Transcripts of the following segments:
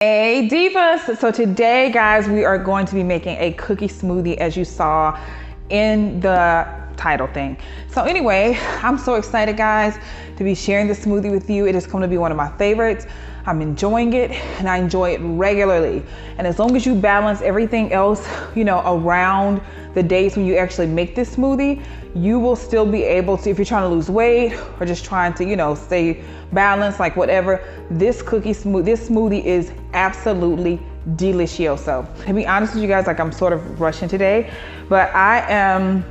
Hey divas! So today, guys, we are going to be making a cookie smoothie, as you saw in the title thing. So anyway, I'm so excited, guys, to be sharing this smoothie with you. It is going to be one of my favorites. I'm enjoying it, and I enjoy it regularly. And as long as you balance everything else, you know, around the days when you actually make this smoothie, you will still be able to, if you're trying to lose weight or just trying to, you know, stay balanced, like whatever, this smoothie is absolutely delicioso. To be honest with you guys, like I'm sort of rushing today, but I am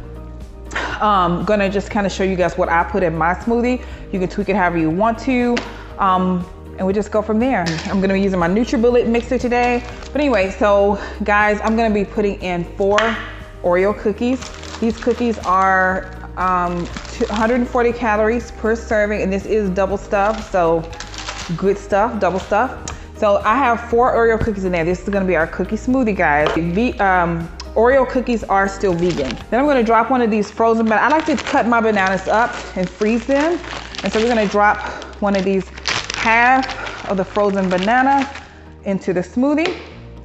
gonna just kind of show you guys what I put in my smoothie. You can tweak it however you want to. And we just go from there. I'm gonna be using my NutriBullet mixer today. But anyway, so guys, I'm gonna be putting in 4 Oreo cookies. These cookies are 140 calories per serving, and this is double stuff, so good stuff, double stuff. So I have 4 Oreo cookies in there. This is gonna be our cookie smoothie, guys. Oreo cookies are still vegan. Then I'm gonna drop one of these frozen bananas. I like to cut my bananas up and freeze them. And so we're gonna drop one of these half of the frozen banana into the smoothie,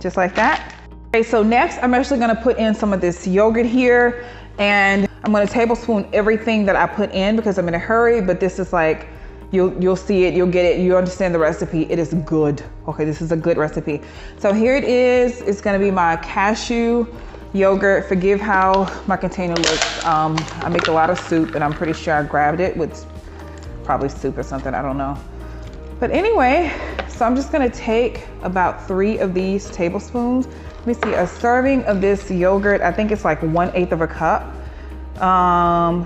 just like that. Okay, so next I'm actually gonna put in some of this yogurt here, and I'm gonna tablespoon everything that I put in because I'm in a hurry, but this is like, you'll see it, you'll get it, you understand the recipe. It is good. Okay, this is a good recipe. So here it is. It's gonna be my cashew yogurt. Forgive how my container looks. I make a lot of soup, and I'm pretty sure I grabbed it with probably soup or something, I don't know. But anyway, so I'm just gonna take about 3 of these tablespoons. Let me see, a serving of this yogurt, I think it's like 1/8 of a cup.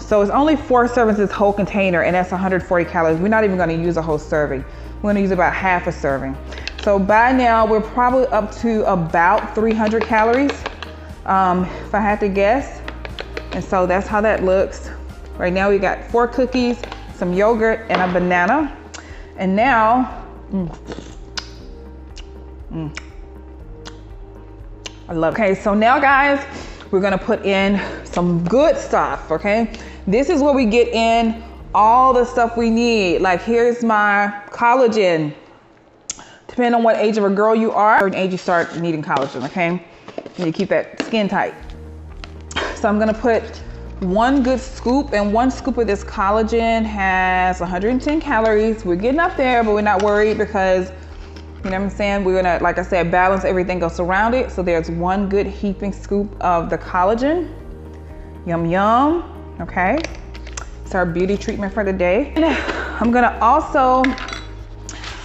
So it's only 4 servings, this whole container, and that's 140 calories. We're not even gonna use a whole serving. We're gonna use about half a serving. So by now, we're probably up to about 300 calories, if I had to guess. And so that's how that looks. Right now we got 4 cookies, some yogurt, and a banana. And now, I love it. Okay, so now guys, we're gonna put in some good stuff, okay? This is where we get in all the stuff we need. Like here's my collagen. Depending on what age of a girl you are, at a certain age you start needing collagen, okay? And you keep that skin tight. So I'm gonna put 1 good scoop, and 1 scoop of this collagen has 110 calories. We're getting up there, but we're not worried because, you know what I'm saying? We're gonna, like I said, balance everything else around it. So there's 1 good heaping scoop of the collagen. Yum, yum, okay? It's our beauty treatment for the day. And I'm gonna also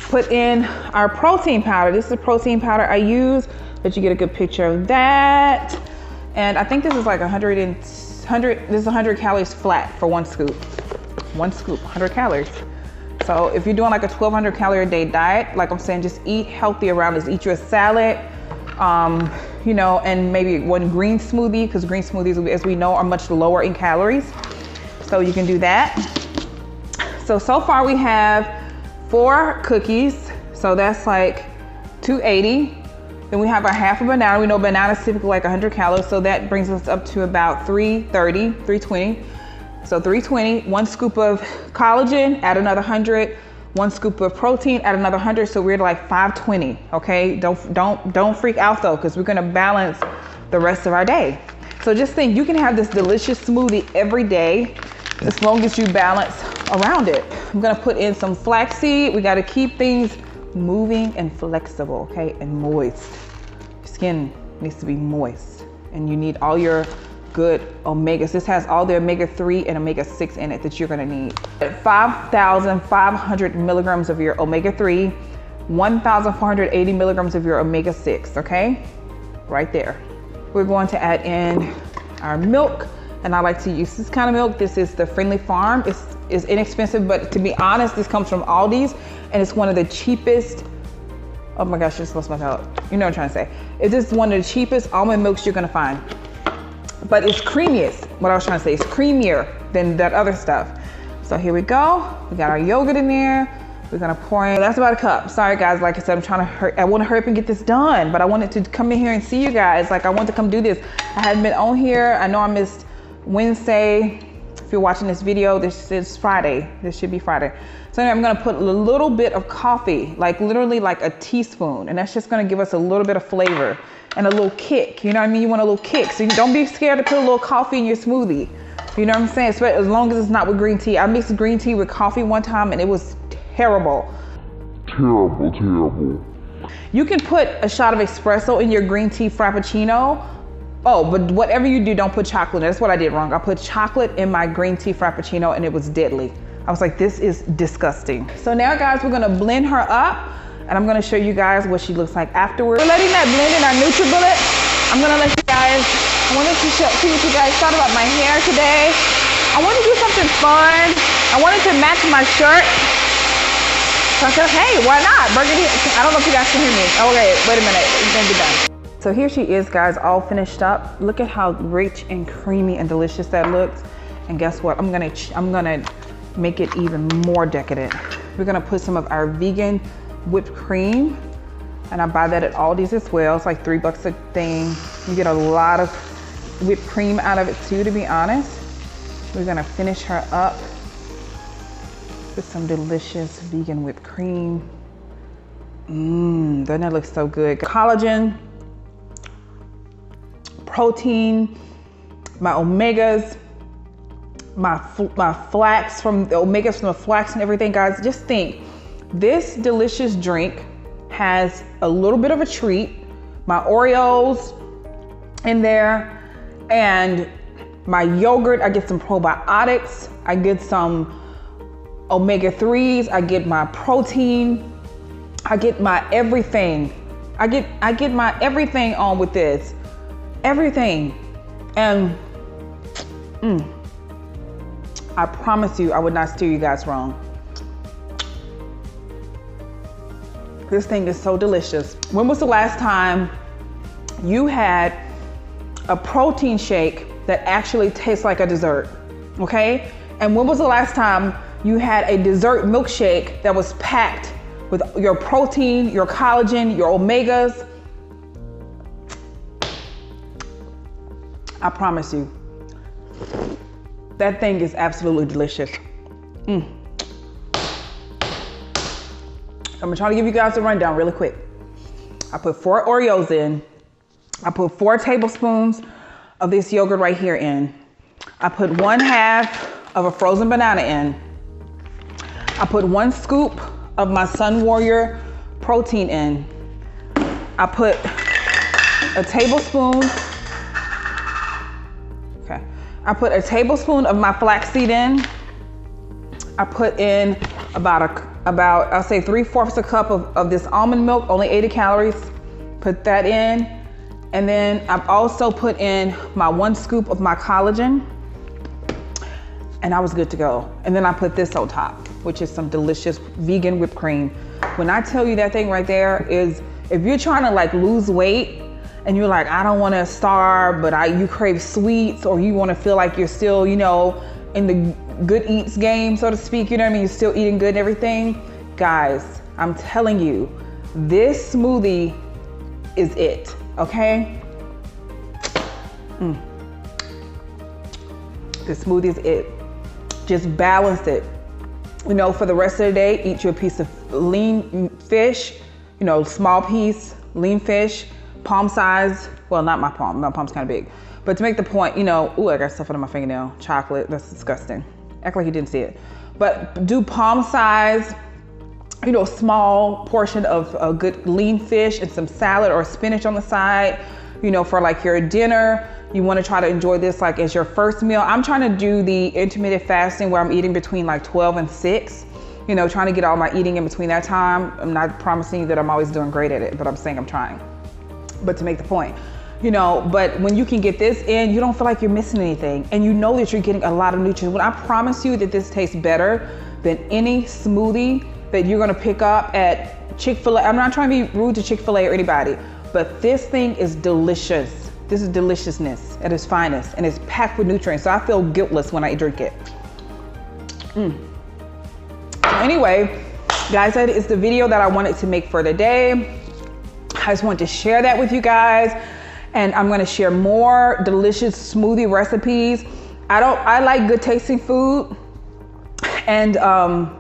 put in our protein powder. This is the protein powder I use, but you get a good picture of that. And I think this is like 100 calories flat for 1 scoop. 1 scoop, 100 calories. So if you're doing like a 1,200 calorie a day diet, like I'm saying, just eat healthy around this. Eat your salad, you know, and maybe 1 green smoothie, because green smoothies, as we know, are much lower in calories. So you can do that. So far we have 4 cookies. So that's like 280. Then we have our half a banana. We know bananas typically like 100 calories, so that brings us up to about 330, 320. So 320, 1 scoop of collagen, add another 100, 1 scoop of protein, add another 100, so we're like 520, okay? Don't freak out though, because we're gonna balance the rest of our day. So just think, you can have this delicious smoothie every day, as long as you balance around it. I'm gonna put in some flaxseed. We gotta keep things moving and flexible, okay, and moist. Your skin needs to be moist, and you need all your good omegas. This has all the omega-3 and omega-6 in it that you're gonna need. 5,500 milligrams of your omega-3, 1,480 milligrams of your omega-6, okay? Right there. We're going to add in our milk, and I like to use this kind of milk. This is the Friendly Farm. It's inexpensive, but to be honest, this comes from Aldi's, and it's one of the cheapest. Oh my gosh, just lost my palate. You know what I'm trying to say. It's just one of the cheapest almond milks you're gonna find. But it's creamiest. What I was trying to say, it's creamier than that other stuff. So here we go. We got our yogurt in there. We're gonna pour in, that's about a cup. Sorry guys, like I said, I'm trying to hurry. I wanna hurry up and get this done, but I wanted to come in here and see you guys. Like I want to come do this. I hadn't been on here. I know I missed Wednesday, If you're watching this video, this is Friday. This should be Friday. So I'm gonna put a little bit of coffee, like literally like a teaspoon, and that's just gonna give us a little bit of flavor and a little kick. You know what I mean? You want a little kick. So you don't be scared to put a little coffee in your smoothie. You know what I'm saying? As long as it's not with green tea. I mixed green tea with coffee one time and it was terrible. Terrible. You can put a shot of espresso in your green tea frappuccino. Oh, but whatever you do, don't put chocolate. That's what I did wrong. I put chocolate in my green tea frappuccino and it was deadly. I was like, this is disgusting. So now guys, we're gonna blend her up and I'm gonna show you guys what she looks like afterwards. We're letting that blend in our NutriBullet. I'm gonna let you guys, I wanted to see what you guys thought about my hair today. I wanted to do something fun. I wanted to match my shirt. So I said, hey, why not? Burgundy, I don't know if you guys can hear me. Okay, wait a minute, it's gonna be done. So here she is, guys, all finished up. Look at how rich and creamy and delicious that looks. And guess what? I'm gonna make it even more decadent. We're gonna put some of our vegan whipped cream, and I buy that at Aldi's as well. It's like $3 a thing. You get a lot of whipped cream out of it too, to be honest. We're gonna finish her up with some delicious vegan whipped cream. Doesn't that look so good? Collagen, protein, my omegas, my flax from the omegas from the flax and everything. Guys, just think, this delicious drink has a little bit of a treat, my Oreos in there, and my yogurt. I get some probiotics, I get some omega-3s, I get my protein, I get my everything. I get my everything on with this. Everything. And I promise you, I would not steer you guys wrong. This thing is so delicious. When was the last time you had a protein shake that actually tastes like a dessert? Okay? And when was the last time you had a dessert milkshake that was packed with your protein, your collagen, your omegas? I promise you, that thing is absolutely delicious. I'm gonna try to give you guys a rundown really quick. I put 4 Oreos in. I put 4 tablespoons of this yogurt right here in. I put 1/2 of a frozen banana in. I put 1 scoop of my Sun Warrior protein in. I put a tablespoon. I put a tablespoon of my flaxseed in. I put in about I'll say 3/4 a cup of this almond milk, only 80 calories. Put that in. And then I've also put in my 1 scoop of my collagen, and I was good to go. And then I put this on top, which is some delicious vegan whipped cream. When I tell you that thing right there is, if you're trying to like lose weight, and you're like, I don't want to starve, but you crave sweets, or you want to feel like you're still, you know, in the good eats game, so to speak, you know what I mean? You're still eating good and everything. Guys, I'm telling you, this smoothie is it, okay? This smoothie is it. Just balance it. You know, for the rest of the day, eat you a piece of lean fish, you know, small piece, lean fish, palm size. Well, not my palm. My palm's kind of big. But to make the point, you know, ooh, I got stuff under my fingernail. Chocolate, that's disgusting. Act like you didn't see it. But do palm size, you know, small portion of a good lean fish and some salad or spinach on the side, you know, for like your dinner. You want to try to enjoy this like as your first meal. I'm trying to do the intermittent fasting where I'm eating between like 12 and 6. You know, trying to get all my eating in between that time. I'm not promising you that I'm always doing great at it, but I'm saying I'm trying. But to make the point, you know, but when you can get this in, you don't feel like you're missing anything. And you know that you're getting a lot of nutrients. When I promise you that this tastes better than any smoothie that you're gonna pick up at Chick-fil-A. I'm not trying to be rude to Chick-fil-A or anybody, but this thing is delicious. This is deliciousness at its finest, and it's packed with nutrients. So I feel guiltless when I drink it. So anyway, guys, that is the video that I wanted to make for the day. I just wanted to share that with you guys. And I'm gonna share more delicious smoothie recipes. I like good tasting food. And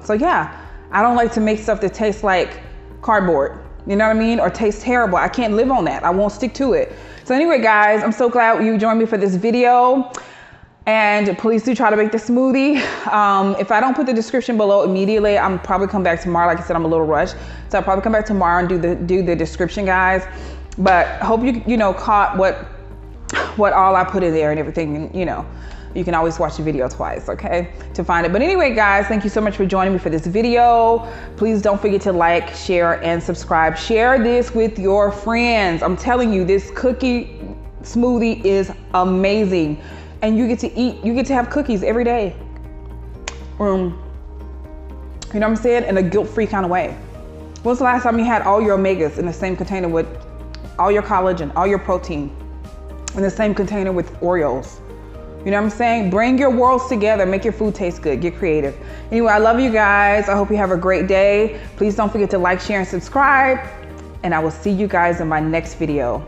so yeah, I don't like to make stuff that tastes like cardboard, you know what I mean? Or tastes terrible. I can't live on that. I won't stick to it. So anyway, guys, I'm so glad you joined me for this video. And please do try to make the smoothie. If I don't put the description below immediately, I'm probably come back tomorrow. Like I said, I'm a little rushed. So I'll probably come back tomorrow and do the description, guys. But hope you caught what all I put in there and everything. And you can always watch the video twice, okay, to find it. But anyway, guys, thank you so much for joining me for this video. Please don't forget to like, share, and subscribe. Share this with your friends. I'm telling you, this cookie smoothie is amazing. And you get to have cookies every day. You know what I'm saying? In a guilt-free kind of way. When's the last time you had all your omegas in the same container with all your collagen, all your protein in the same container with Oreos? You know what I'm saying? Bring your worlds together. Make your food taste good. Get creative. Anyway, I love you guys. I hope you have a great day. Please don't forget to like, share, and subscribe. And I will see you guys in my next video.